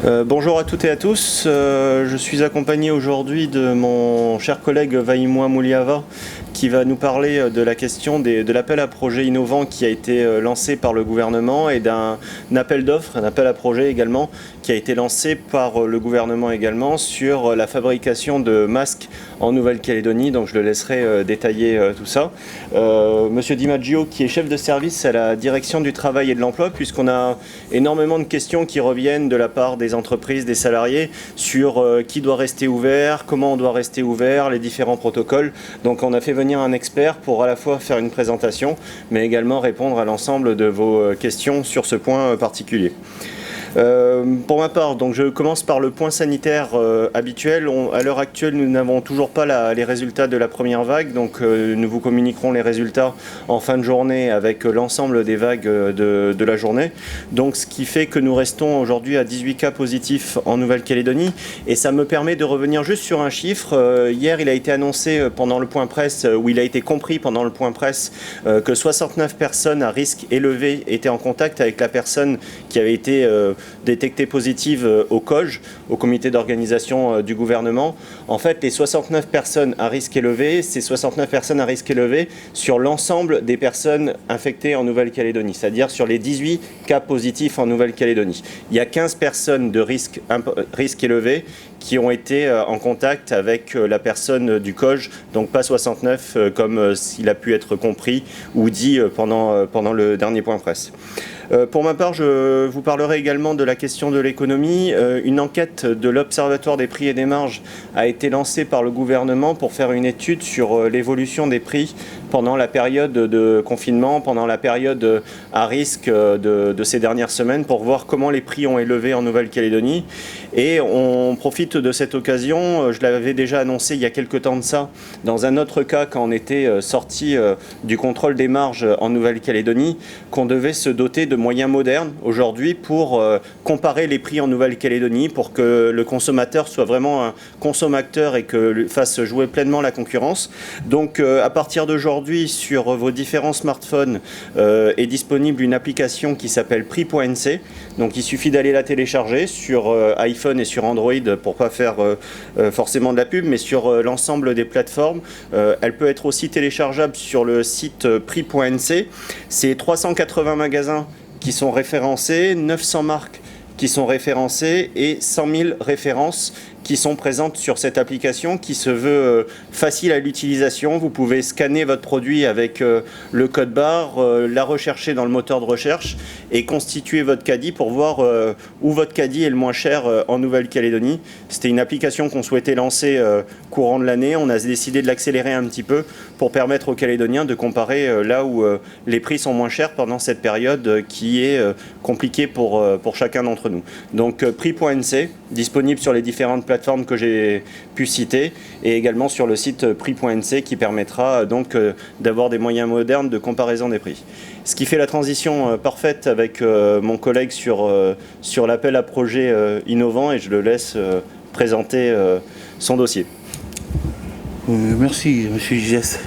Bonjour à toutes et à tous. Je suis accompagné aujourd'hui de mon cher collègue Vaïmoua Mouliava qui va nous parler de la question de l'appel à projets innovants qui a été lancé par le gouvernement et d'un appel d'offres, un appel à projets également, qui a été lancé par le gouvernement également sur la fabrication de masques en Nouvelle-Calédonie. Donc je le laisserai détailler tout ça. Monsieur Di Maggio, qui est chef de service à la direction du travail et de l'emploi, puisqu'on a énormément de questions qui reviennent de la part des entreprises, des salariés, sur qui doit rester ouvert, comment on doit rester ouvert, les différents protocoles. Donc on a fait venir un expert pour à la fois faire une présentation, mais également répondre à l'ensemble de vos questions sur ce point particulier. Pour ma part, donc je commence par le point sanitaire habituel. À l'heure actuelle, nous n'avons toujours pas les résultats de la première vague, donc nous vous communiquerons les résultats en fin de journée avec l'ensemble des vagues de la journée. Donc ce qui fait que nous restons aujourd'hui à 18 cas positifs en Nouvelle-Calédonie, et ça me permet de revenir juste sur un chiffre. Hier, il a été annoncé pendant le point presse, ou il a été compris pendant le point presse, que 69 personnes à risque élevé étaient en contact avec la personne qui avait été détectée positive au COJ, au comité d'organisation du gouvernement. En fait, les 69 personnes à risque élevé, c'est 69 personnes à risque élevé sur l'ensemble des personnes infectées en Nouvelle-Calédonie, c'est-à-dire sur les 18 cas positifs en Nouvelle-Calédonie. Il y a 15 personnes de risque élevé qui ont été en contact avec la personne du COJ, donc pas 69 comme s'il a pu être compris ou dit pendant le dernier point presse. Pour ma part, je vous parlerai également de la question de l'économie. Une enquête de l'Observatoire des prix et des marges a été lancée par le gouvernement pour faire une étude sur l'évolution des prix pendant la période de confinement, pendant la période à risque de ces dernières semaines, pour voir comment les prix ont élevé en Nouvelle-Calédonie. Et on profite de cette occasion, je l'avais déjà annoncé il y a quelques temps de ça, dans un autre cas quand on était sorti du contrôle des marges en Nouvelle-Calédonie, qu'on devait se doter de moyens modernes aujourd'hui pour comparer les prix en Nouvelle-Calédonie, pour que le consommateur soit vraiment un consommateur et que fasse jouer pleinement la concurrence. Donc à partir d'aujourd'hui, sur vos différents smartphones est disponible une application qui s'appelle Prix.nc. Donc il suffit d'aller la télécharger sur iPhone et sur Android pour pas faire forcément de la pub, mais sur l'ensemble des plateformes. Elle peut être aussi téléchargeable sur le site Prix.nc. C'est 380 magasins qui sont référencés, 900 marques qui sont référencées et 100 000 références qui sont présentes sur cette application qui se veut facile à l'utilisation. Vous pouvez scanner votre produit avec le code barre, la rechercher dans le moteur de recherche et constituer votre caddie pour voir où votre caddie est le moins cher en Nouvelle-Calédonie. C'était une application qu'on souhaitait lancer courant de l'année. On a décidé de l'accélérer un petit peu pour permettre aux Calédoniens de comparer là où les prix sont moins chers pendant cette période qui est compliquée pour chacun d'entre nous. Donc Prix.nc, disponible sur les différentes plateformes que j'ai pu citer et également sur le site Prix.nc qui permettra donc d'avoir des moyens modernes de comparaison des prix. Ce qui fait la transition parfaite avec mon collègue sur l'appel à projet innovant, et je le laisse présenter son dossier. Merci, M. Gigès.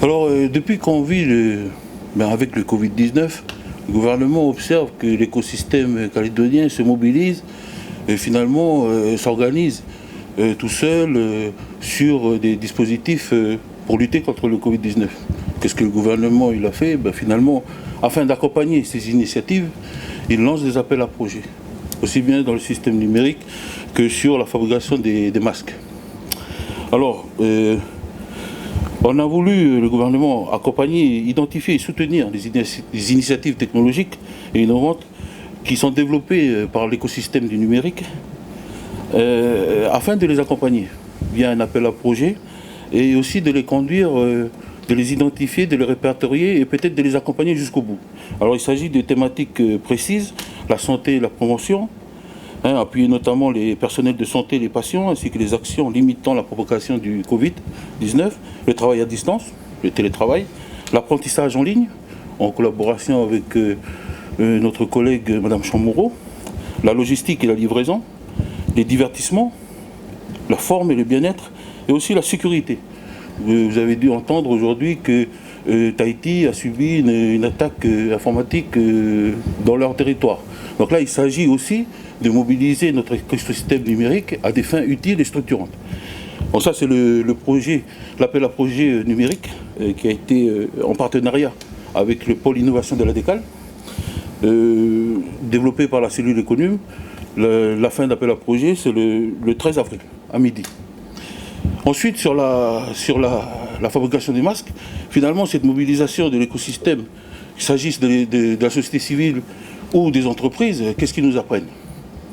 Alors, depuis qu'on vit avec le Covid-19, le gouvernement observe que l'écosystème calédonien se mobilise et finalement s'organise tout seul sur des dispositifs pour lutter contre le Covid-19. Qu'est-ce que le gouvernement il a fait? Finalement, afin d'accompagner ces initiatives, il lance des appels à projets, aussi bien dans le système numérique que sur la fabrication des masques. Alors, on a voulu, le gouvernement, accompagner, identifier et soutenir des initiatives technologiques et innovantes qui sont développées par l'écosystème du numérique afin de les accompagner via un appel à projet et aussi de les conduire, de les identifier, de les répertorier et peut-être de les accompagner jusqu'au bout. Alors il s'agit de thématiques précises, la santé et la promotion, appuyer notamment les personnels de santé et les patients, ainsi que les actions limitant la propagation du Covid-19, le travail à distance, le télétravail, l'apprentissage en ligne, en collaboration avec notre collègue Mme Chamorro, la logistique et la livraison, les divertissements, la forme et le bien-être, et aussi la sécurité. Vous avez dû entendre aujourd'hui que Tahiti a subi une attaque informatique dans leur territoire. Donc là, il s'agit aussi de mobiliser notre écosystème numérique à des fins utiles et structurantes. Bon, ça, c'est le projet, l'appel à projet numérique qui a été en partenariat avec le pôle innovation de la DECAL, développé par la cellule Econum. La fin d'appel à projet, c'est le 13 avril, à midi. Ensuite, sur la fabrication des masques, finalement, cette mobilisation de l'écosystème, qu'il s'agisse de la société civile ou des entreprises, qu'est-ce qu'ils nous apprennent?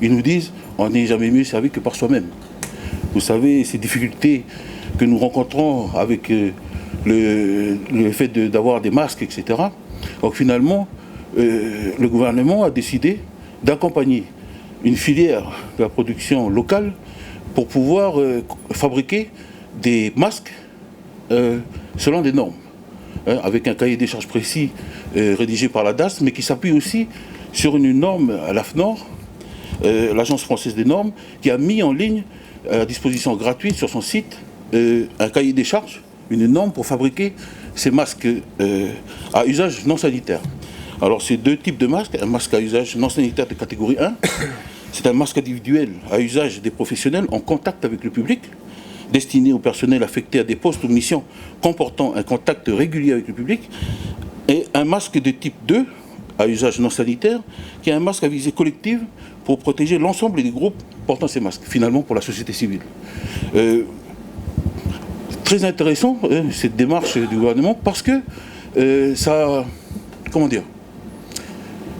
Ils nous disent, on n'est jamais mieux servi que par soi-même. Vous savez, ces difficultés que nous rencontrons avec le fait d'avoir des masques, etc. Donc finalement, le gouvernement a décidé d'accompagner une filière de la production locale pour pouvoir fabriquer des masques selon des normes, avec un cahier des charges précis rédigé par la DAS, mais qui s'appuie aussi sur une norme à l'AFNOR, l'Agence française des normes, qui a mis en ligne à disposition gratuite sur son site un cahier des charges, une norme pour fabriquer ces masques à usage non sanitaire. Alors c'est deux types de masques, un masque à usage non sanitaire de catégorie 1, c'est un masque individuel à usage des professionnels en contact avec le public, destiné au personnel affecté à des postes ou missions comportant un contact régulier avec le public, et un masque de type 2, à usage non sanitaire, qui est un masque à visée collective pour protéger l'ensemble des groupes portant ces masques, finalement pour la société civile. Très intéressant, cette démarche du gouvernement, parce que ça... Comment dire,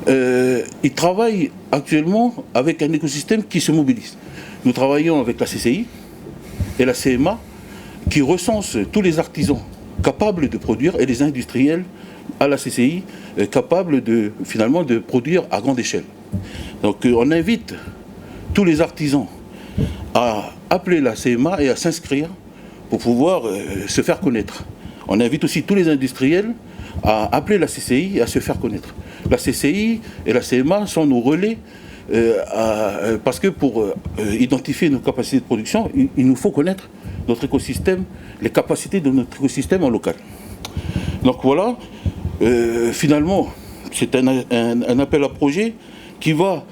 il travaille actuellement avec un écosystème qui se mobilise. Nous travaillons avec la CCI et la CMA qui recensent tous les artisans capables de produire et les industriels à la CCI capables finalement de produire à grande échelle. Donc on invite tous les artisans à appeler la CMA et à s'inscrire pour pouvoir se faire connaître. On invite aussi tous les industriels à appeler la CCI et à se faire connaître. La CCI et la CMA sont nos relais parce que pour identifier nos capacités de production, il nous faut connaître notre écosystème, les capacités de notre écosystème en local. Donc voilà, finalement, c'est un appel à projet qui va,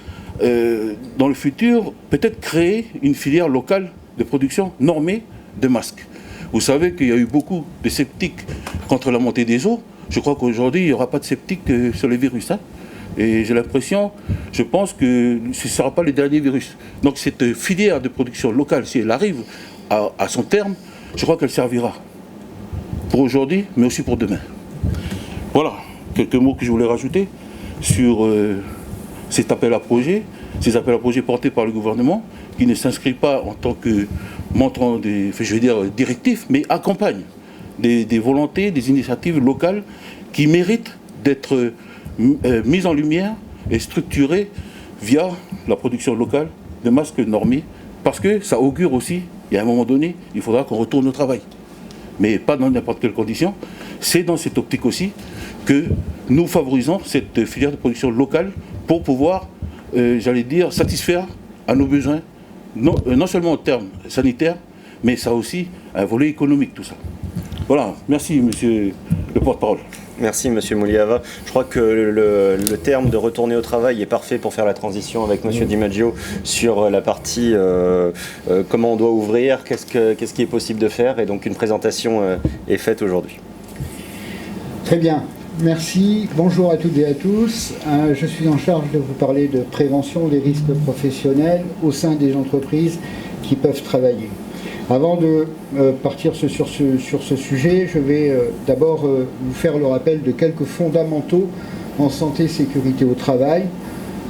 dans le futur, peut-être créer une filière locale de production normée de masques. Vous savez qu'il y a eu beaucoup de sceptiques contre la montée des eaux. Je crois qu'aujourd'hui, il n'y aura pas de sceptiques sur les virus. Et j'ai l'impression, je pense que ce ne sera pas le dernier virus. Donc cette filière de production locale, si elle arrive à son terme, je crois qu'elle servira pour aujourd'hui, mais aussi pour demain. Voilà, quelques mots que je voulais rajouter sur cet appel à projet, ces appels à projet portés par le gouvernement, qui ne s'inscrivent pas en tant que montrant des, je veux dire, directifs, mais accompagnent des volontés, des initiatives locales qui méritent d'être mises en lumière et structurées via la production locale de masques normés, parce que ça augure aussi, et à un moment donné, il faudra qu'on retourne au travail. Mais pas dans n'importe quelle condition. C'est dans cette optique aussi que nous favorisons cette filière de production locale pour pouvoir, j'allais dire, satisfaire à nos besoins, non seulement en termes sanitaires, mais ça a aussi un volet économique, tout ça. Voilà, merci monsieur le porte-parole. Merci monsieur Mouliava. Je crois que le terme de retourner au travail est parfait pour faire la transition avec monsieur Di Maggio sur la partie comment on doit ouvrir, qu'est-ce qui est possible de faire, et donc une présentation est faite aujourd'hui. Très bien, merci. Bonjour à toutes et à tous. Je suis en charge de vous parler de prévention des risques professionnels au sein des entreprises qui peuvent travailler. Avant de partir sur ce sujet, je vais d'abord vous faire le rappel de quelques fondamentaux en santé et sécurité au travail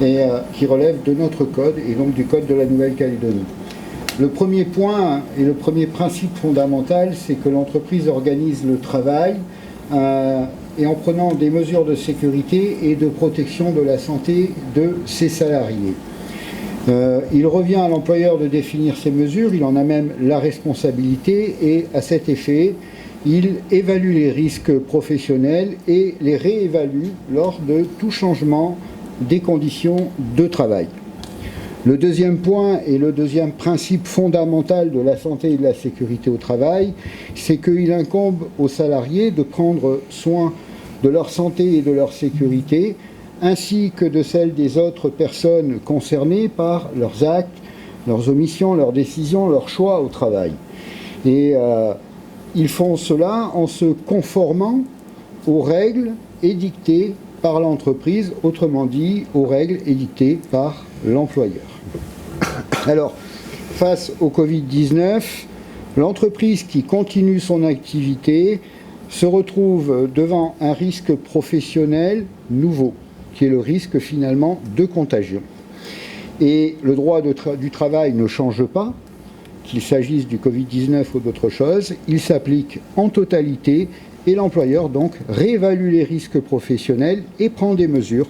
et qui relèvent de notre code et donc du code de la Nouvelle-Calédonie. Le premier point et le premier principe fondamental, c'est que l'entreprise organise le travail et en prenant des mesures de sécurité et de protection de la santé de ses salariés. Il revient à l'employeur de définir ces mesures, il en a même la responsabilité et à cet effet, il évalue les risques professionnels et les réévalue lors de tout changement des conditions de travail. Le deuxième point et le deuxième principe fondamental de la santé et de la sécurité au travail, c'est qu'il incombe aux salariés de prendre soin de leur santé et de leur sécurité ainsi que de celles des autres personnes concernées par leurs actes, leurs omissions, leurs décisions, leurs choix au travail. Et ils font cela en se conformant aux règles édictées par l'entreprise, autrement dit, aux règles édictées par l'employeur. Alors, face au Covid-19, l'entreprise qui continue son activité se retrouve devant un risque professionnel nouveau, qui est le risque finalement de contagion. Et le droit du travail ne change pas, qu'il s'agisse du Covid-19 ou d'autre chose, il s'applique en totalité et l'employeur donc réévalue les risques professionnels et prend des mesures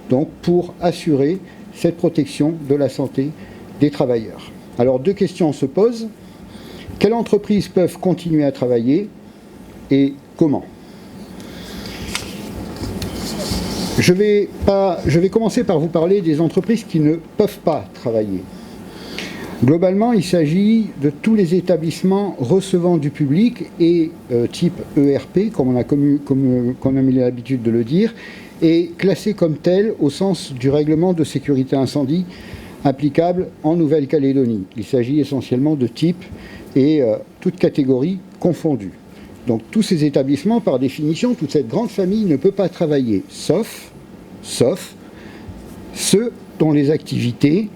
donc, pour assurer cette protection de la santé des travailleurs. Alors deux questions se posent. Quelles entreprises peuvent continuer à travailler et comment ? Je vais commencer par vous parler des entreprises qui ne peuvent pas travailler. Globalement, il s'agit de tous les établissements recevant du public et type ERP, comme on a mis l'habitude de le dire, et classés comme tels au sens du règlement de sécurité incendie applicable en Nouvelle-Calédonie. Il s'agit essentiellement de types et toutes catégories confondues. Donc tous ces établissements, par définition, toute cette grande famille ne peut pas travailler, sauf ceux dont les activités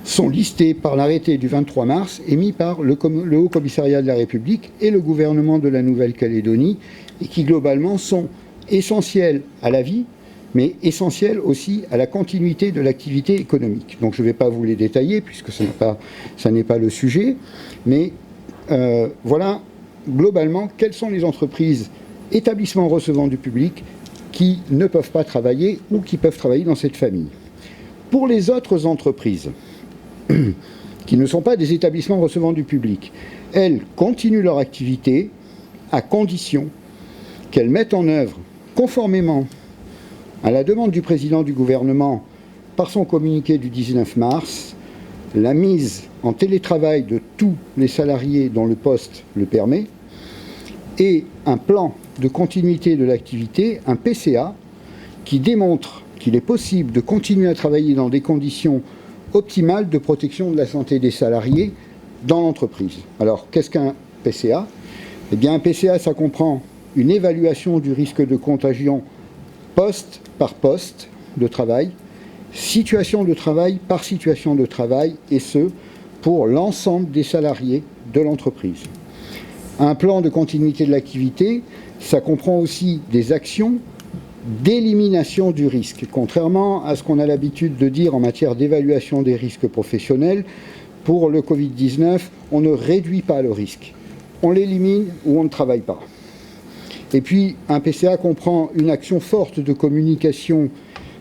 sont listées par l'arrêté du 23 mars émis par le Haut Commissariat de la République et le gouvernement de la Nouvelle-Calédonie et qui globalement sont essentiels à la vie, mais essentiels aussi à la continuité de l'activité économique. Donc je ne vais pas vous les détailler puisque ça n'est pas le sujet, mais voilà globalement quelles sont les entreprises, établissements recevant du public qui ne peuvent pas travailler ou qui peuvent travailler dans cette famille. Pour les autres entreprises qui ne sont pas des établissements recevant du public, elles continuent leur activité à condition qu'elles mettent en œuvre, conformément à la demande du président du gouvernement par son communiqué du 19 mars, la mise en télétravail de tous les salariés dont le poste le permet et un plan de continuité de l'activité, un PCA, qui démontre qu'il est possible de continuer à travailler dans des conditions optimale de protection de la santé des salariés dans l'entreprise. Alors, qu'est-ce qu'un PCA ? Eh bien, un PCA, ça comprend une évaluation du risque de contagion poste par poste de travail, situation de travail par situation de travail, et ce, pour l'ensemble des salariés de l'entreprise. Un plan de continuité de l'activité, ça comprend aussi des actions d'élimination du risque. Contrairement à ce qu'on a l'habitude de dire en matière d'évaluation des risques professionnels, pour le Covid-19, on ne réduit pas le risque. On l'élimine ou on ne travaille pas. Et puis, un PCA comprend une action forte de communication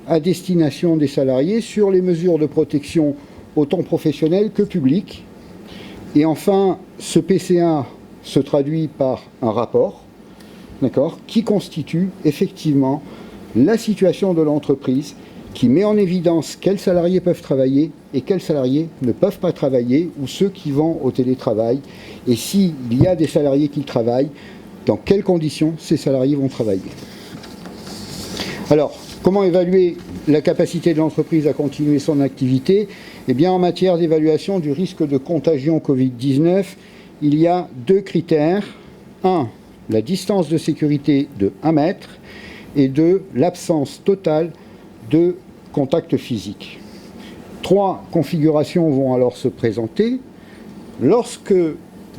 à destination des salariés sur les mesures de protection autant professionnelles que publiques. Et enfin, ce PCA se traduit par un rapport, qui constitue effectivement la situation de l'entreprise, qui met en évidence quels salariés peuvent travailler et quels salariés ne peuvent pas travailler, ou ceux qui vont au télétravail, et s'il y a des salariés qui travaillent, dans quelles conditions ces salariés vont travailler. Alors, comment évaluer la capacité de l'entreprise à continuer son activité ? Eh bien, en matière d'évaluation du risque de contagion Covid-19, il y a deux critères. 1, la distance de sécurité de 1 mètre, et 2, l'absence totale de contact physique. 3 configurations vont alors se présenter. Lorsque,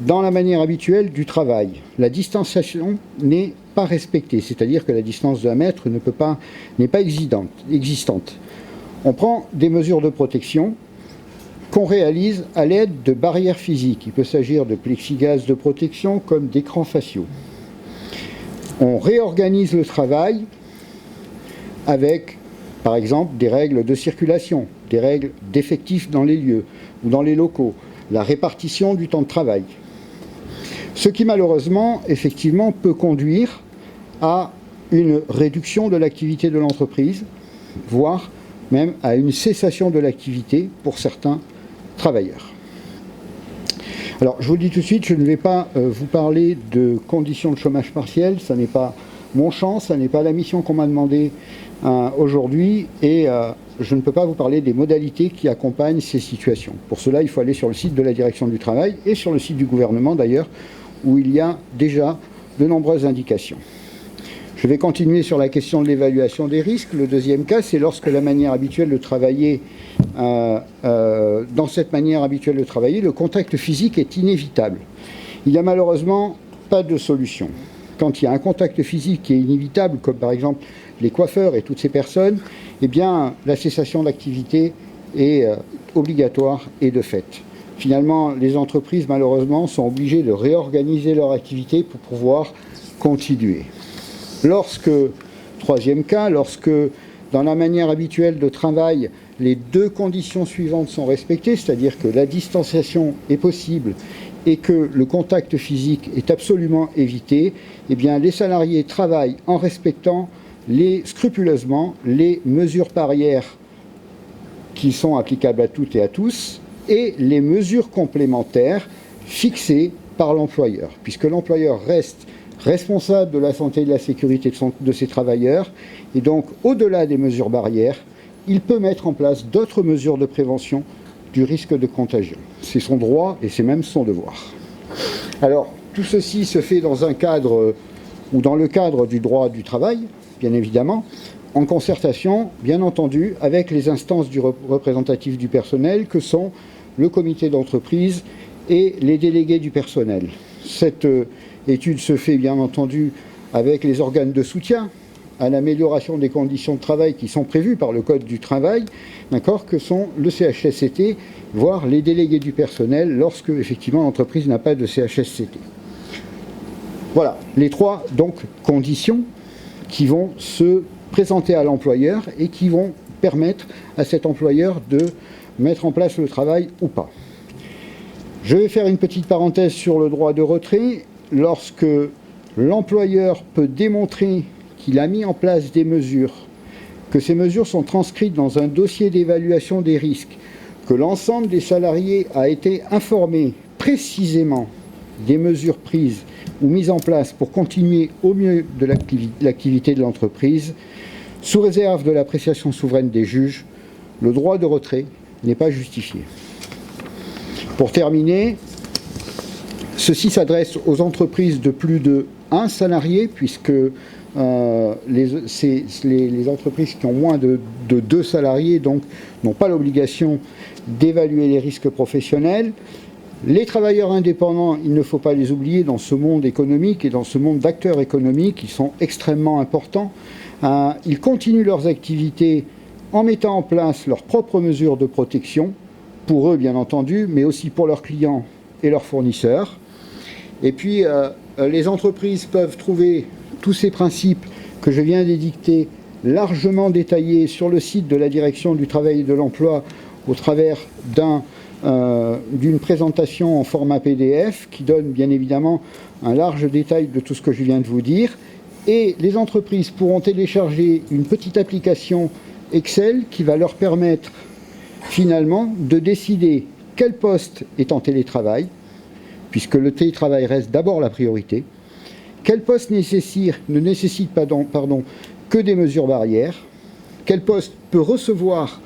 dans la manière habituelle du travail, la distanciation n'est pas respectée, c'est-à-dire que la distance de 1 mètre n'est pas existante. On prend des mesures de protection qu'on réalise à l'aide de barrières physiques. Il peut s'agir de plexiglas de protection comme d'écrans faciaux. On réorganise le travail avec, par exemple, des règles de circulation, des règles d'effectifs dans les lieux ou dans les locaux, la répartition du temps de travail. Ce qui malheureusement, effectivement, peut conduire à une réduction de l'activité de l'entreprise, voire même à une cessation de l'activité pour certains travailleurs. Alors, je vous le dis tout de suite, je ne vais pas vous parler de conditions de chômage partiel, ça n'est pas mon champ, ça n'est pas la mission qu'on m'a demandé aujourd'hui, et je ne peux pas vous parler des modalités qui accompagnent ces situations. Pour cela, il faut aller sur le site de la Direction du Travail et sur le site du gouvernement d'ailleurs, où il y a déjà de nombreuses indications. Je vais continuer sur la question de l'évaluation des risques. Le deuxième cas, c'est lorsque la manière habituelle de travailler, dans cette manière habituelle de travailler, le contact physique est inévitable. Il n'y a malheureusement pas de solution. Quand il y a un contact physique qui est inévitable, comme par exemple les coiffeurs et toutes ces personnes, eh bien, la cessation d'activité est obligatoire et de fait. Finalement, les entreprises, malheureusement, sont obligées de réorganiser leur activité pour pouvoir continuer. Troisième cas, lorsque dans la manière habituelle de travail, les deux conditions suivantes sont respectées, c'est-à-dire que la distanciation est possible et que le contact physique est absolument évité, eh bien, les salariés travaillent en respectant scrupuleusement les mesures barrières qui sont applicables à toutes et à tous et les mesures complémentaires fixées par l'employeur, puisque l'employeur reste responsable de la santé et de la sécurité de ses travailleurs, et donc au-delà des mesures barrières, il peut mettre en place d'autres mesures de prévention du risque de contagion. C'est son droit et c'est même son devoir. Alors, tout ceci se fait dans un cadre, ou dans le cadre du droit du travail, bien évidemment, en concertation, bien entendu, avec les instances représentatives du personnel, que sont le comité d'entreprise et les délégués du personnel. Cette étude se fait bien entendu avec les organes de soutien à l'amélioration des conditions de travail qui sont prévues par le Code du travail, d'accord, que sont le CHSCT, voire les délégués du personnel lorsque effectivement l'entreprise n'a pas de CHSCT. Voilà les trois donc conditions qui vont se présenter à l'employeur et qui vont permettre à cet employeur de mettre en place le travail ou pas. Je vais faire une petite parenthèse sur le droit de retrait. Lorsque l'employeur peut démontrer qu'il a mis en place des mesures, que ces mesures sont transcrites dans un dossier d'évaluation des risques, que l'ensemble des salariés a été informé précisément des mesures prises ou mises en place pour continuer au mieux de l'activité de l'entreprise, sous réserve de l'appréciation souveraine des juges, le droit de retrait n'est pas justifié. Pour terminer, ceci s'adresse aux entreprises de plus de 1 salarié, puisque les entreprises qui ont moins de 2 salariés donc n'ont pas l'obligation d'évaluer les risques professionnels. Les travailleurs indépendants, il ne faut pas les oublier dans ce monde économique et dans ce monde d'acteurs économiques, ils sont extrêmement importants. Ils continuent leurs activités en mettant en place leurs propres mesures de protection, pour eux bien entendu, mais aussi pour leurs clients et leurs fournisseurs. Et puis, les entreprises peuvent trouver tous ces principes que je viens d'édicter largement détaillés sur le site de la Direction du Travail et de l'Emploi au travers d'une présentation en format PDF qui donne bien évidemment un large détail de tout ce que je viens de vous dire. Et les entreprises pourront télécharger une petite application Excel qui va leur permettre finalement de décider quel poste est en télétravail, puisque le télétravail reste d'abord la priorité, quel poste ne nécessite pas que des mesures barrières, quel poste peut recevoir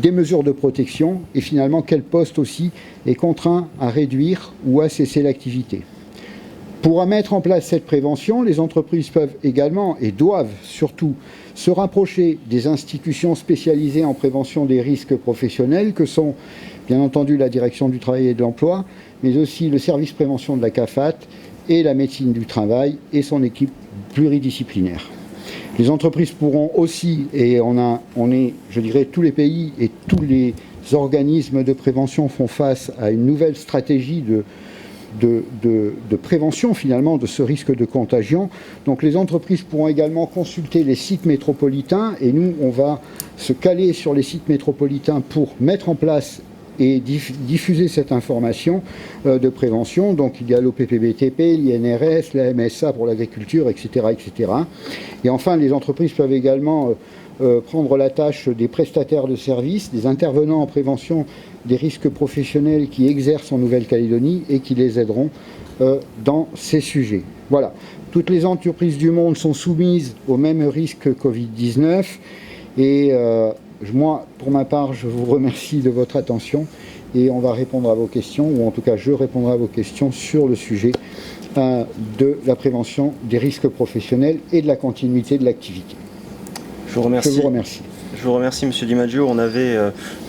des mesures de protection, et finalement quel poste aussi est contraint à réduire ou à cesser l'activité. Pour mettre en place cette prévention, les entreprises peuvent également, et doivent surtout, se rapprocher des institutions spécialisées en prévention des risques professionnels, que sont bien entendu la Direction du Travail et de l'Emploi, mais aussi le service prévention de la CAFAT et la médecine du travail et son équipe pluridisciplinaire. Les entreprises pourront aussi, et je dirais, tous les pays et tous les organismes de prévention font face à une nouvelle stratégie de prévention finalement de ce risque de contagion. Donc les entreprises pourront également consulter les sites métropolitains et nous on va se caler sur les sites métropolitains pour mettre en place et diffuser cette information de prévention. Donc il y a l'OPPBTP, l'INRS, la MSA pour l'agriculture, etc., etc. Et enfin les entreprises peuvent également prendre la tâche des prestataires de services, des intervenants en prévention des risques professionnels qui exercent en Nouvelle-Calédonie et qui les aideront dans ces sujets. Voilà. Toutes les entreprises du monde sont soumises au même risque que Covid-19 et moi, pour ma part, je vous remercie de votre attention et on va répondre à vos questions, ou en tout cas je répondrai à vos questions sur le sujet de la prévention des risques professionnels et de la continuité de l'activité. Je vous remercie. Je vous remercie. Je vous remercie, Monsieur Di Maggio. On avait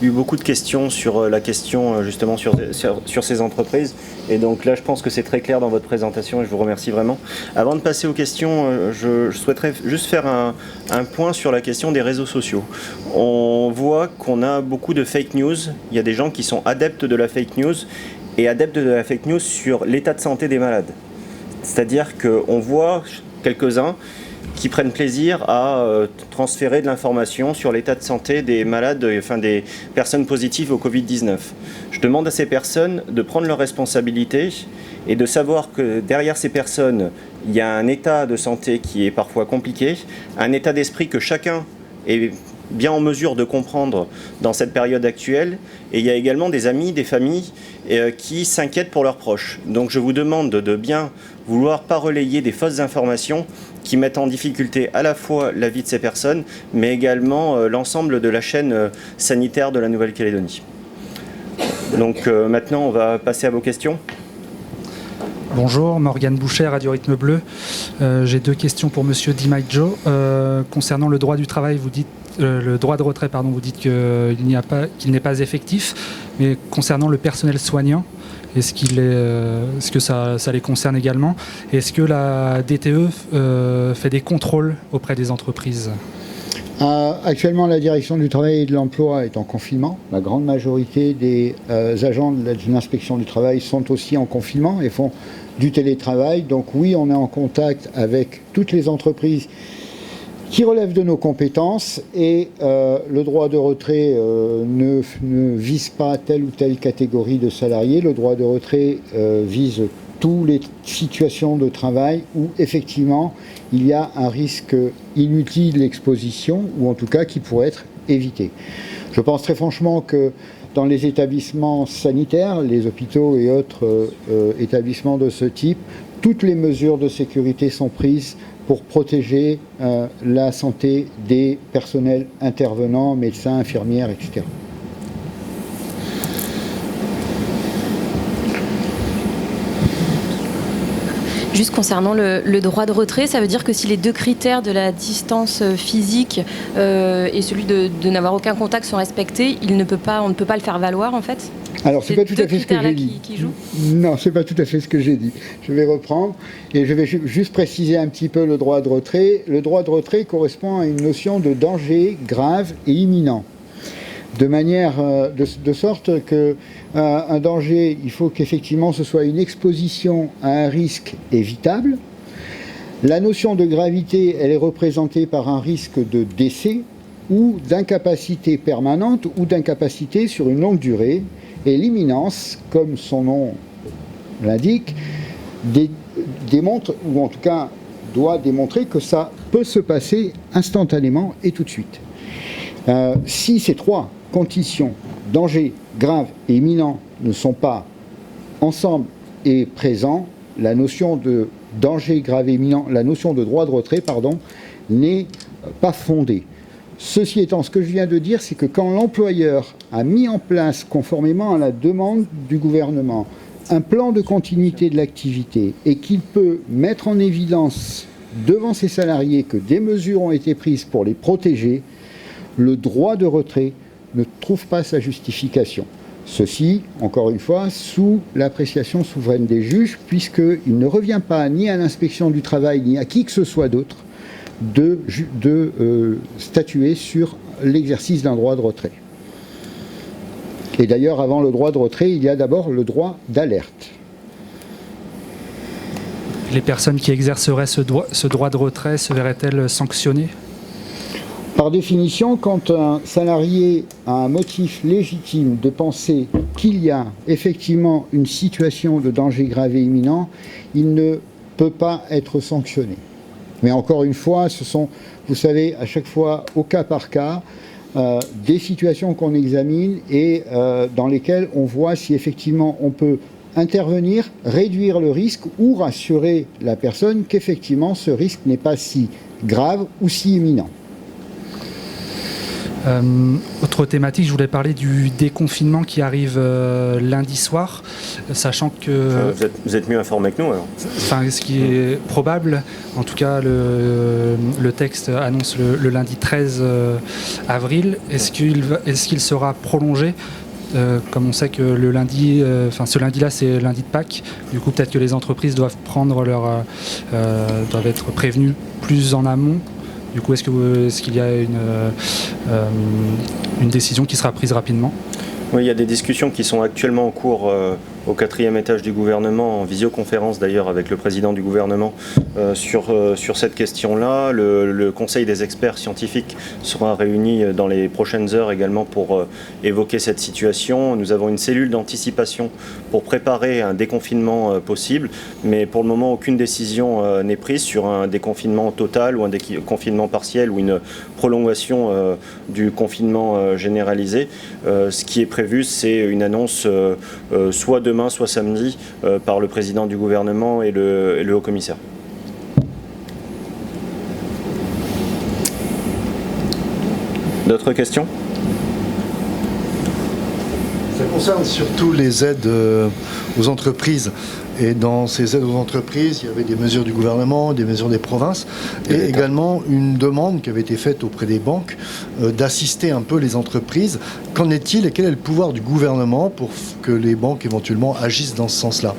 eu beaucoup de questions sur la question justement sur ces entreprises. Et donc là, je pense que c'est très clair dans votre présentation et je vous remercie vraiment. Avant de passer aux questions, je souhaiterais juste faire un point sur la question des réseaux sociaux. On voit qu'on a beaucoup de fake news. Il y a des gens qui sont adeptes de la fake news et adeptes de la fake news sur l'état de santé des malades. C'est-à-dire qu'on voit quelques-uns qui prennent plaisir à transférer de l'information sur l'état de santé des malades, enfin des personnes positives au Covid-19. Je demande à ces personnes de prendre leurs responsabilités et de savoir que derrière ces personnes, il y a un état de santé qui est parfois compliqué, un état d'esprit que chacun est bien en mesure de comprendre dans cette période actuelle. Et il y a également des amis, des familles qui s'inquiètent pour leurs proches. Donc je vous demande de bien vouloir pas relayer des fausses informations qui mettent en difficulté à la fois la vie de ces personnes, mais également l'ensemble de la chaîne sanitaire de la Nouvelle-Calédonie. Donc maintenant, on va passer à vos questions. Bonjour, Morgane Boucher, Radio Rythme Bleu. J'ai deux questions pour Monsieur Di Maggio. Concernant le droit du travail, vous dites le droit de retrait, pardon, vous dites qu'il n'est pas effectif, mais concernant le personnel soignant, est-ce que ça les concerne également? Est-ce que la DTE fait des contrôles auprès des entreprises? Actuellement, la direction du travail et de l'emploi est en confinement. La grande majorité des agents de l'inspection du travail sont aussi en confinement et font du télétravail. Donc oui, on est en contact avec toutes les entreprises qui relèvent de nos compétences et le droit de retrait ne vise pas telle ou telle catégorie de salariés. Le droit de retrait vise toutes les situations de travail où effectivement il y a un risque inutile d'exposition ou en tout cas qui pourrait être évité. Je pense très franchement que dans les établissements sanitaires, les hôpitaux et autres établissements de ce type, toutes les mesures de sécurité sont prises pour protéger la santé des personnels intervenants, médecins, infirmières, etc. Juste concernant le droit de retrait, ça veut dire que si les deux critères de la distance physique et celui de n'avoir aucun contact sont respectés, on ne peut pas le faire valoir en fait? Alors, c'est pas tout à fait ce que j'ai dit. Non, c'est pas tout à fait ce que j'ai dit. Je vais reprendre et je vais juste préciser un petit peu le droit de retrait. Le droit de retrait correspond à une notion de danger grave et imminent. De manière, de sorte que un danger, il faut qu'effectivement ce soit une exposition à un risque évitable. La notion de gravité, elle est représentée par un risque de décès ou d'incapacité permanente ou d'incapacité sur une longue durée. Et l'imminence, comme son nom l'indique, démontre, ou en tout cas doit démontrer que ça peut se passer instantanément et tout de suite. Si ces trois conditions, danger, grave et imminent, ne sont pas ensemble et présents, la notion de danger, grave et imminent, la notion de droit de retrait, n'est pas fondée. Ceci étant, ce que je viens de dire, c'est que quand l'employeur a mis en place, conformément à la demande du gouvernement, un plan de continuité de l'activité et qu'il peut mettre en évidence devant ses salariés que des mesures ont été prises pour les protéger, le droit de retrait ne trouve pas sa justification. Ceci, encore une fois, sous l'appréciation souveraine des juges, puisqu'il ne revient pas ni à l'inspection du travail ni à qui que ce soit d'autre de statuer sur l'exercice d'un droit de retrait. Et d'ailleurs, avant le droit de retrait, il y a d'abord le droit d'alerte. Les personnes qui exerceraient ce droit de retrait se verraient-elles sanctionnées? Par définition, quand un salarié a un motif légitime de penser qu'il y a effectivement une situation de danger grave et imminent, il ne peut pas être sanctionné. Mais encore une fois, ce sont, vous savez, à chaque fois, au cas par cas, des situations qu'on examine et dans lesquelles on voit si effectivement on peut intervenir, réduire le risque ou rassurer la personne qu'effectivement ce risque n'est pas si grave ou si imminent. Autre thématique, je voulais parler du déconfinement qui arrive lundi soir, sachant que... Vous êtes mieux informé que nous alors. Enfin, ce qui est probable, en tout cas le texte annonce le lundi 13 avril. Est-ce qu'il sera prolongé comme on sait que le lundi, ce lundi-là, c'est lundi de Pâques. Du coup, peut-être que les entreprises doivent doivent être prévenues plus en amont. Du coup, est-ce qu'il y a une décision qui sera prise rapidement ? Oui, il y a des discussions qui sont actuellement en cours au 4e étage du gouvernement, en visioconférence d'ailleurs avec le président du gouvernement sur cette question-là. Le conseil des experts scientifiques sera réuni dans les prochaines heures également pour évoquer cette situation. Nous avons une cellule d'anticipation pour préparer un déconfinement possible, mais pour le moment aucune décision n'est prise sur un déconfinement total ou un déconfinement partiel ou une prolongation du confinement généralisé. Ce qui est prévu, c'est une annonce soit demain, soit samedi, par le président du gouvernement et le haut-commissaire. D'autres questions ? Ça concerne surtout les aides aux entreprises. Et dans ces aides aux entreprises, il y avait des mesures du gouvernement, des mesures des provinces, et également une demande qui avait été faite auprès des banques d'assister un peu les entreprises. Qu'en est-il et quel est le pouvoir du gouvernement pour que les banques éventuellement agissent dans ce sens-là ?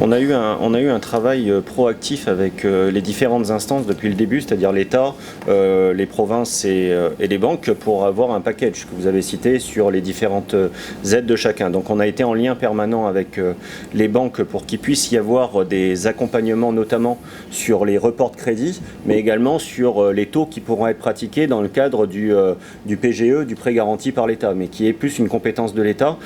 On a eu un travail proactif avec les différentes instances depuis le début, c'est-à-dire l'État, les provinces et les banques, pour avoir un package que vous avez cité sur les différentes aides de chacun. Donc on a été en lien permanent avec les banques pour qu'il puisse y avoir des accompagnements, notamment sur les reports de crédit, mais également sur les taux qui pourront être pratiqués dans le cadre du PGE, du prêt garanti par l'État, mais qui est plus une compétence de l'État.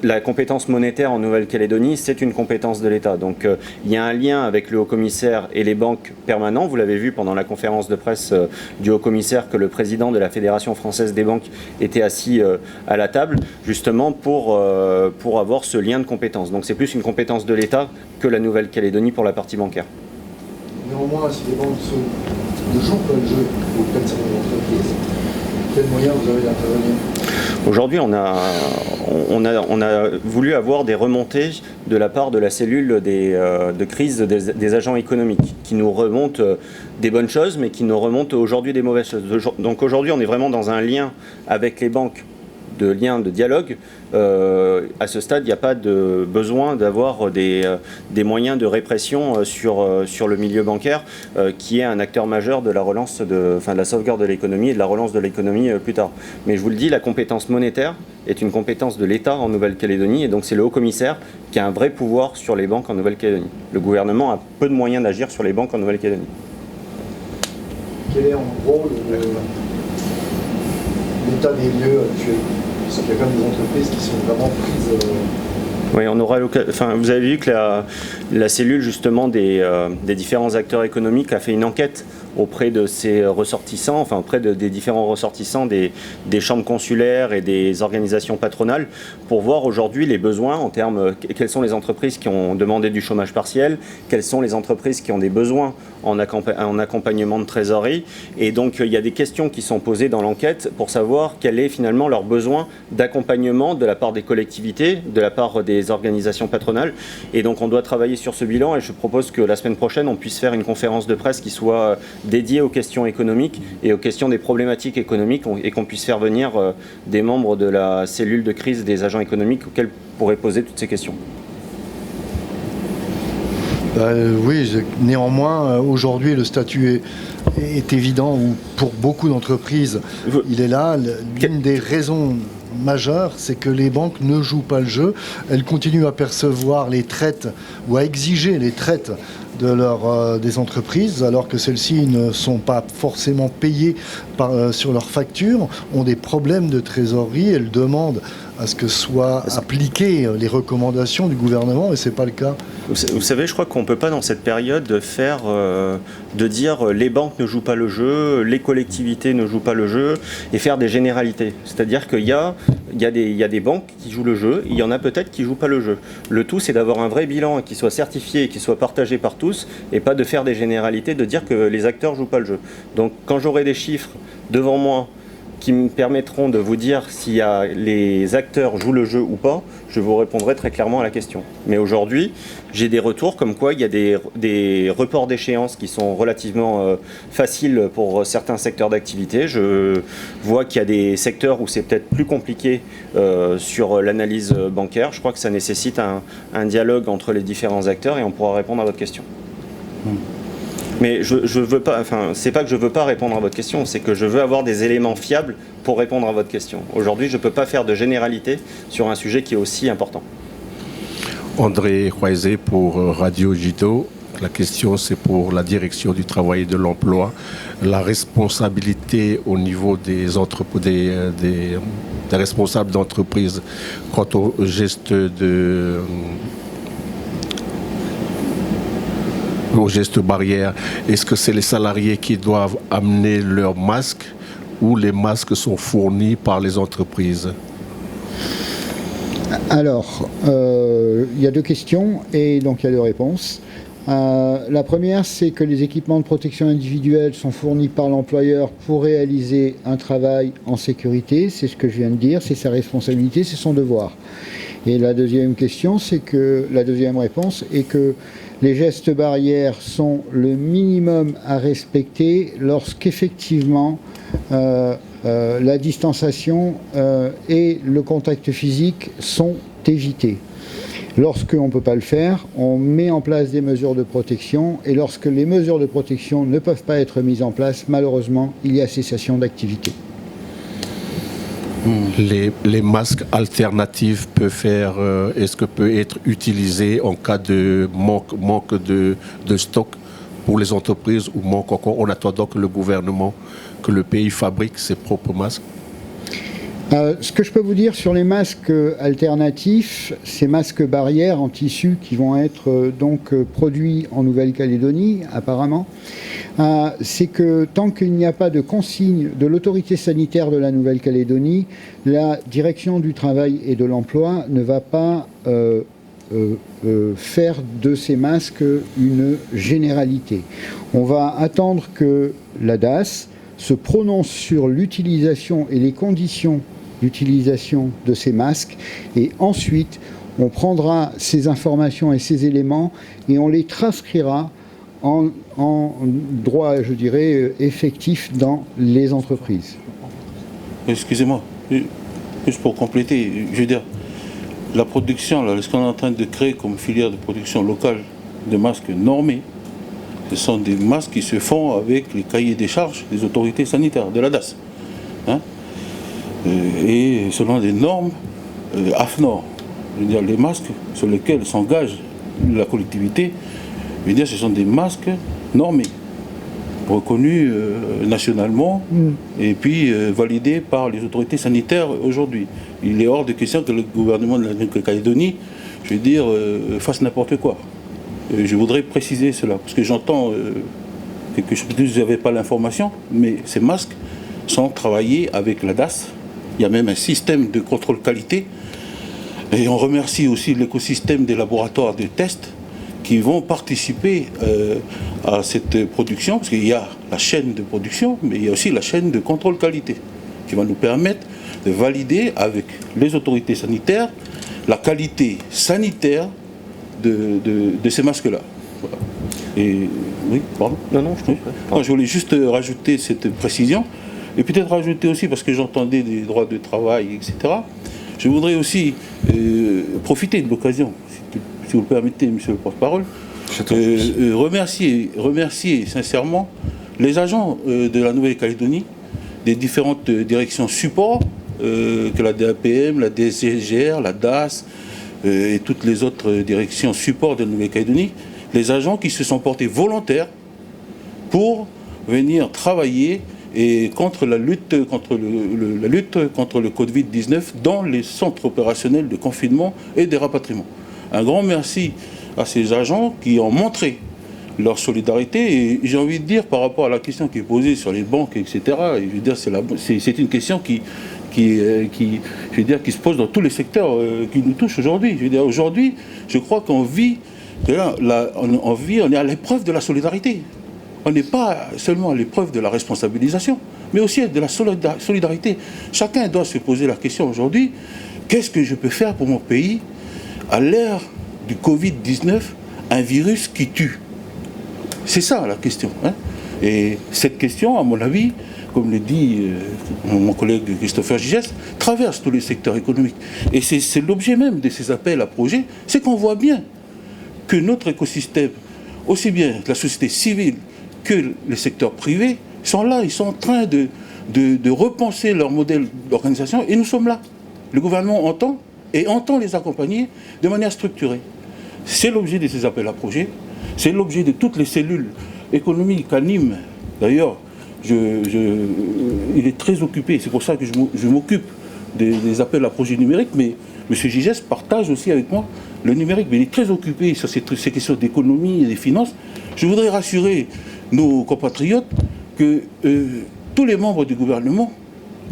La compétence monétaire en Nouvelle-Calédonie, c'est une compétence de l'État. Donc il y a un lien avec le haut-commissaire et les banques permanents. Vous l'avez vu pendant la conférence de presse du haut-commissaire que le président de la Fédération française des banques était assis à la table, justement pour avoir ce lien de compétence. Donc c'est plus une compétence de l'État que la Nouvelle-Calédonie pour la partie bancaire. Néanmoins, si les banques ne jouent pas le jeu auprès de certaines entreprises, quels moyens vous avez d'intervenir ? Aujourd'hui, on a voulu avoir des remontées de la part de la cellule de crise des agents économiques qui nous remontent des bonnes choses, mais qui nous remontent aujourd'hui des mauvaises choses. Donc aujourd'hui, on est vraiment dans un lien avec les banques, de dialogue. À ce stade, il n'y a pas de besoin d'avoir des moyens de répression sur le milieu bancaire, qui est un acteur majeur de la relance, de la sauvegarde de l'économie et de la relance de l'économie plus tard. Mais je vous le dis, la compétence monétaire est une compétence de l'État en Nouvelle-Calédonie, et donc c'est le haut-commissaire qui a un vrai pouvoir sur les banques en Nouvelle-Calédonie. Le gouvernement a peu de moyens d'agir sur les banques en Nouvelle-Calédonie. Quel est en gros l'état des lieux actuels ? Parce qu'il y a quand même des entreprises qui sont vraiment prises... Oui, on aura vous avez vu que la cellule justement des différents acteurs économiques a fait une enquête auprès de ses ressortissants, auprès des différents ressortissants des chambres consulaires et des organisations patronales, pour voir aujourd'hui les besoins en termes, quelles sont les entreprises qui ont demandé du chômage partiel, quelles sont les entreprises qui ont des besoins en accompagnement de trésorerie. Et donc il y a des questions qui sont posées dans l'enquête pour savoir quel est finalement leur besoin d'accompagnement de la part des collectivités, de la part des organisations patronales. Et donc on doit travailler sur ce bilan, et je propose que la semaine prochaine on puisse faire une conférence de presse qui soit dédiée aux questions économiques et aux questions des problématiques économiques, et qu'on puisse faire venir des membres de la cellule de crise des agents économiques auxquels pourraient poser toutes ces questions. Oui, néanmoins, aujourd'hui, le statut est évident, où pour beaucoup d'entreprises, il est là. L'une des raisons majeures, c'est que les banques ne jouent pas le jeu. Elles continuent à percevoir les traites ou à exiger les traites des entreprises, alors que celles-ci ne sont pas forcément payées sur leurs factures, ont des problèmes de trésorerie. Elles demandent à ce que soient appliquées les recommandations du gouvernement, et ce n'est pas le cas. Vous savez, je crois qu'on ne peut pas dans cette période de dire les banques ne jouent pas le jeu, les collectivités ne jouent pas le jeu, et faire des généralités. C'est-à-dire qu'il y a des banques qui jouent le jeu, il y en a peut-être qui ne jouent pas le jeu. Le tout, c'est d'avoir un vrai bilan qui soit certifié et qui soit partagé par tous, et pas de faire des généralités, de dire que les acteurs ne jouent pas le jeu. Donc quand j'aurai des chiffres devant moi qui me permettront de vous dire si les acteurs jouent le jeu ou pas, je vous répondrai très clairement à la question. Mais aujourd'hui, j'ai des retours comme quoi il y a des reports d'échéance qui sont relativement faciles pour certains secteurs d'activité. Je vois qu'il y a des secteurs où c'est peut-être plus compliqué sur l'analyse bancaire. Je crois que ça nécessite un dialogue entre les différents acteurs et on pourra répondre à votre question. Mais je veux pas, c'est pas que je veux pas répondre à votre question, c'est que je veux avoir des éléments fiables pour répondre à votre question. Aujourd'hui, je peux pas faire de généralité sur un sujet qui est aussi important. André Croiset pour Radio Jito. La question, c'est pour la direction du travail et de l'emploi. La responsabilité au niveau des responsables d'entreprise quant au geste aux gestes barrières, est-ce que c'est les salariés qui doivent amener leurs masques ou les masques sont fournis par les entreprises? Alors, il y a deux questions et donc il y a deux réponses. La première, c'est que les équipements de protection individuelle sont fournis par l'employeur pour réaliser un travail en sécurité. C'est ce que je viens de dire, c'est sa responsabilité, c'est son devoir. Et la deuxième réponse est que les gestes barrières sont le minimum à respecter lorsqu'effectivement la distanciation et le contact physique sont évités. Lorsqu'on ne peut pas le faire, on met en place des mesures de protection et lorsque les mesures de protection ne peuvent pas être mises en place, malheureusement, il y a cessation d'activité. Les masques alternatifs est-ce que peut être utilisé en cas de manque de stock pour les entreprises ou manque encore en attendant que le pays fabrique ses propres masques? Ce que je peux vous dire sur les masques alternatifs, ces masques barrières en tissu qui vont être donc produits en Nouvelle-Calédonie apparemment, c'est que tant qu'il n'y a pas de consigne de l'autorité sanitaire de la Nouvelle-Calédonie, la direction du travail et de l'emploi ne va pas faire de ces masques une généralité. On va attendre que la DAS se prononce sur l'utilisation et les conditions d'utilisation de ces masques et ensuite on prendra ces informations et ces éléments et on les transcrira en droit, je dirais, effectif dans les entreprises. Excusez-moi, juste pour compléter, je veux dire, la production, ce qu'on est en train de créer comme filière de production locale de masques normés, ce sont des masques qui se font avec les cahiers des charges des autorités sanitaires, de la DAS. Et selon des normes AFNOR. Je veux dire, les masques sur lesquels s'engage la collectivité, je veux dire, ce sont des masques normés, reconnus nationalement et puis validés par les autorités sanitaires aujourd'hui. Il est hors de question que le gouvernement de la Nouvelle-Calédonie, je veux dire, fasse n'importe quoi. Je voudrais préciser cela, parce que j'entends que je n'avais pas l'information, mais ces masques sont travaillés avec la DAS. Il y a même un système de contrôle qualité. Et on remercie aussi l'écosystème des laboratoires de tests qui vont participer à cette production, parce qu'il y a la chaîne de production, mais il y a aussi la chaîne de contrôle qualité, qui va nous permettre de valider avec les autorités sanitaires la qualité sanitaire de ces masques-là. Voilà. Et oui, pardon. Non, je comprends. Non, je voulais juste rajouter cette précision, et peut-être rajouter aussi, parce que j'entendais des droits de travail, etc., je voudrais aussi profiter de l'occasion, si vous le permettez, monsieur le porte-parole, remercier sincèrement les agents de la Nouvelle-Calédonie, des différentes directions support, que la DAPM, la DSGR, la DAS, et toutes les autres directions support de la Nouvelle-Calédonie, les agents qui se sont portés volontaires pour venir travailler et contre la lutte contre le Covid-19 dans les centres opérationnels de confinement et de rapatriement. Un grand merci à ces agents qui ont montré leur solidarité, et j'ai envie de dire par rapport à la question qui est posée sur les banques, etc., et je veux dire, c'est une question qui se pose dans tous les secteurs qui nous touchent aujourd'hui. Je veux dire, aujourd'hui, je crois qu'on vit, on est à l'épreuve de la solidarité. On n'est pas seulement à l'épreuve de la responsabilisation, mais aussi de la solidarité. Chacun doit se poser la question aujourd'hui, qu'est-ce que je peux faire pour mon pays à l'ère du Covid-19, un virus qui tue? C'est ça la question. Hein. Et cette question, à mon avis, comme le dit mon collègue Christopher Gigès, traverse tous les secteurs économiques. Et c'est l'objet même de ces appels à projets, c'est qu'on voit bien que notre écosystème, aussi bien la société civile que les secteurs privés, sont là, ils sont en train de repenser leur modèle d'organisation, et nous sommes là. Le gouvernement entend les accompagner de manière structurée. C'est l'objet de ces appels à projets, c'est l'objet de toutes les cellules économiques qu'anime. D'ailleurs, il est très occupé, c'est pour ça que je m'occupe des appels à projets numériques, mais M. Gigès partage aussi avec moi le numérique, mais il est très occupé sur ces questions d'économie et des finances. Je voudrais rassurer nos compatriotes que tous les membres du gouvernement,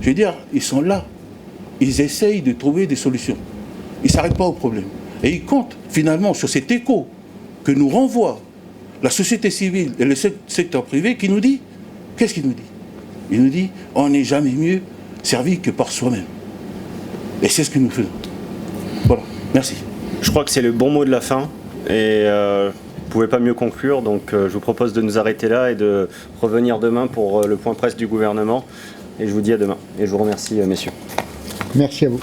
je veux dire, ils sont là, ils essayent de trouver des solutions. Ils ne s'arrêtent pas au problème. Et ils comptent finalement sur cet écho que nous renvoie la société civile et le secteur privé qui nous dit, qu'est-ce qu'il nous dit? Il nous dit, on n'est jamais mieux servi que par soi-même. Et c'est ce que nous faisons. Voilà, merci. Je crois que c'est le bon mot de la fin, et vous ne pouvez pas mieux conclure, donc je vous propose de nous arrêter là et de revenir demain pour le point presse du gouvernement. Et je vous dis à demain. Et je vous remercie, messieurs. Merci à vous.